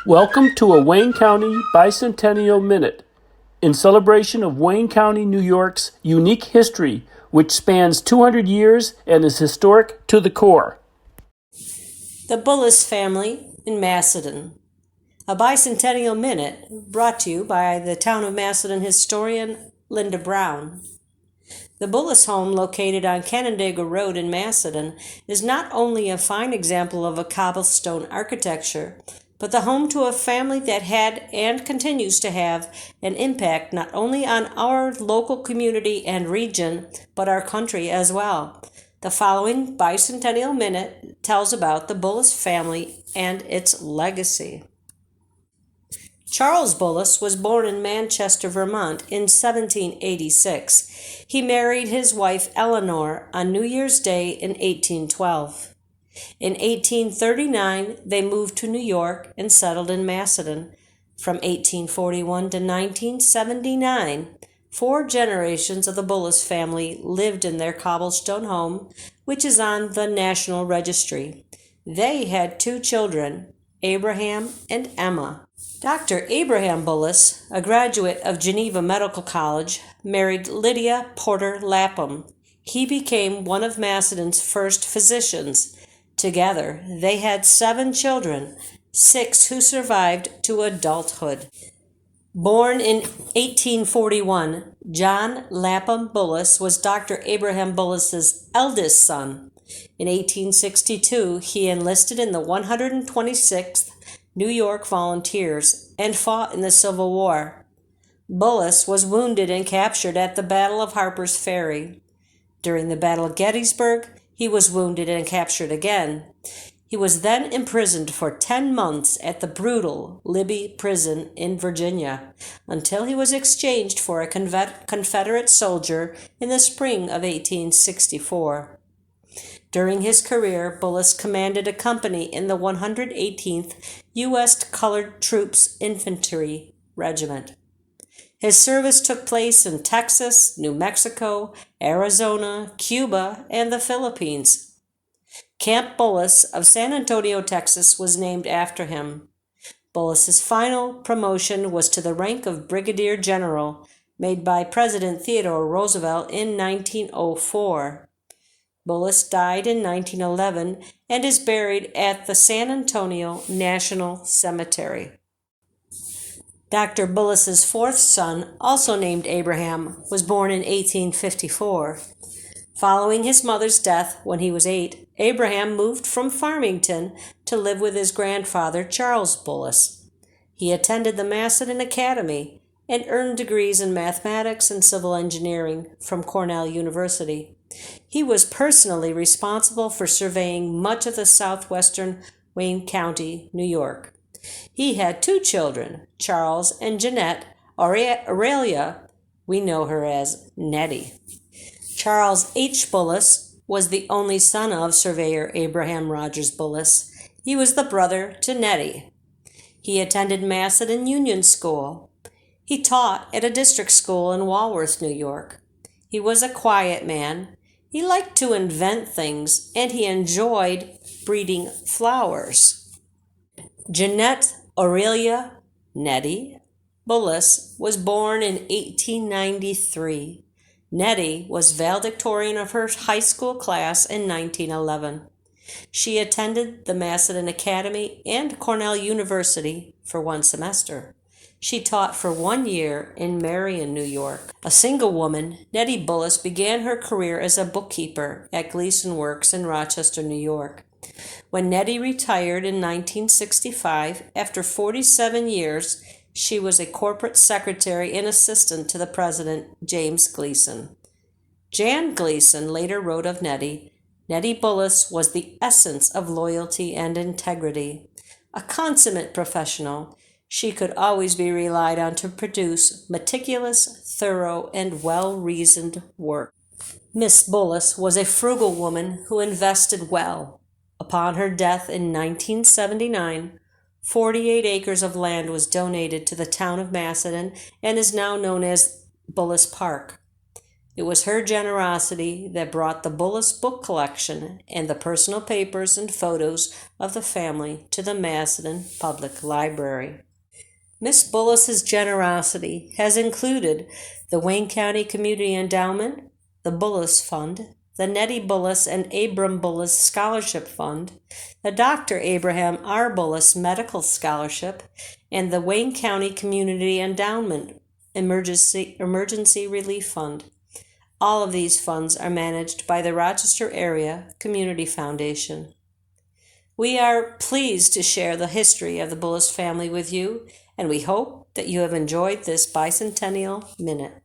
Welcome to a Wayne County Bicentennial Minute in celebration of Wayne County, New York's unique history, which spans 200 years and is historic to the core. The Bullis family in Macedon. A Bicentennial Minute brought to you by the Town of Macedon historian Linda Brown. The Bullis home, located on Canandaigua Road in Macedon, is not only a fine example of a cobblestone architecture, but the home to a family that had and continues to have an impact not only on our local community and region, but our country as well. The following Bicentennial Minute tells about the Bullis family and its legacy. Charles Bullis was born in Manchester, Vermont in 1786. He married his wife Eleanor on New Year's Day in 1812. In 1839, they moved to New York and settled in Macedon. From 1841 to 1979, 4 generations of the Bullis family lived in their cobblestone home, which is on the National Registry. They had 2 children, Abraham and Emma. Dr. Abraham Bullis, a graduate of Geneva Medical College, married Lydia Porter Lapham. He became one of Macedon's first physicians. Together, they had 7 children, 6 who survived to adulthood. Born in 1841, John Lapham Bullis was Dr. Abraham Bullis's eldest son. In 1862, he enlisted in the 126th New York Volunteers and fought in the Civil War. Bullis was wounded and captured at the Battle of Harper's Ferry. During the Battle of Gettysburg, he was wounded and captured again. He was then imprisoned for 10 months at the brutal Libby prison in Virginia, until he was exchanged for a Confederate soldier in the spring of 1864. During his career, Bullis commanded a company in the 118th U.S. Colored Troops Infantry Regiment. His service took place in Texas, New Mexico, Arizona, Cuba, and the Philippines. Camp Bullis of San Antonio, Texas, was named after him. Bullis's final promotion was to the rank of Brigadier General, made by President Theodore Roosevelt in 1904. Bullis died in 1911 and is buried at the San Antonio National Cemetery. Dr. Bullis's 4th son, also named Abraham, was born in 1854. Following his mother's death when he was 8, Abraham moved from Farmington to live with his grandfather, Charles Bullis. He attended the Macedon Academy and earned degrees in mathematics and civil engineering from Cornell University. He was personally responsible for surveying much of the southwestern Wayne County, New York. He had 2 children, Charles and Jeanette Aurelia. We know her as Nettie. Charles H. Bullis was the only son of surveyor Abraham Rogers Bullis. He was the brother to Nettie. He attended Macedon Union School. He taught at a district school in Walworth, New York. He was a quiet man. He liked to invent things, and he enjoyed breeding flowers. Jeanette Aurelia Nettie Bullis was born in 1893. Nettie was valedictorian of her high school class in 1911. She attended the Macedon Academy and Cornell University for 1 semester. She taught for 1 year in Marion, New York. A single woman, Nettie Bullis began her career as a bookkeeper at Gleason Works in Rochester, New York. When Nettie retired in 1965, after 47 years, she was a corporate secretary and assistant to the president, James Gleason. Jan Gleason later wrote of Nettie, "Nettie Bullis was the essence of loyalty and integrity. A consummate professional, she could always be relied on to produce meticulous, thorough, and well-reasoned work." Miss Bullis was a frugal woman who invested well. Upon her death in 1979, 48 acres of land was donated to the town of Macedon and is now known as Bullis Park. It was her generosity that brought the Bullis book collection and the personal papers and photos of the family to the Macedon Public Library. Miss Bullis's generosity has included the Wayne County Community Endowment, the Bullis Fund, the Nettie Bullis and Abram Bullis Scholarship Fund, the Dr. Abraham R. Bullis Medical Scholarship, and the Wayne County Community Endowment Emergency Relief Fund. All of these funds are managed by the Rochester Area Community Foundation. We are pleased to share the history of the Bullis family with you, and we hope that you have enjoyed this Bicentennial Minute.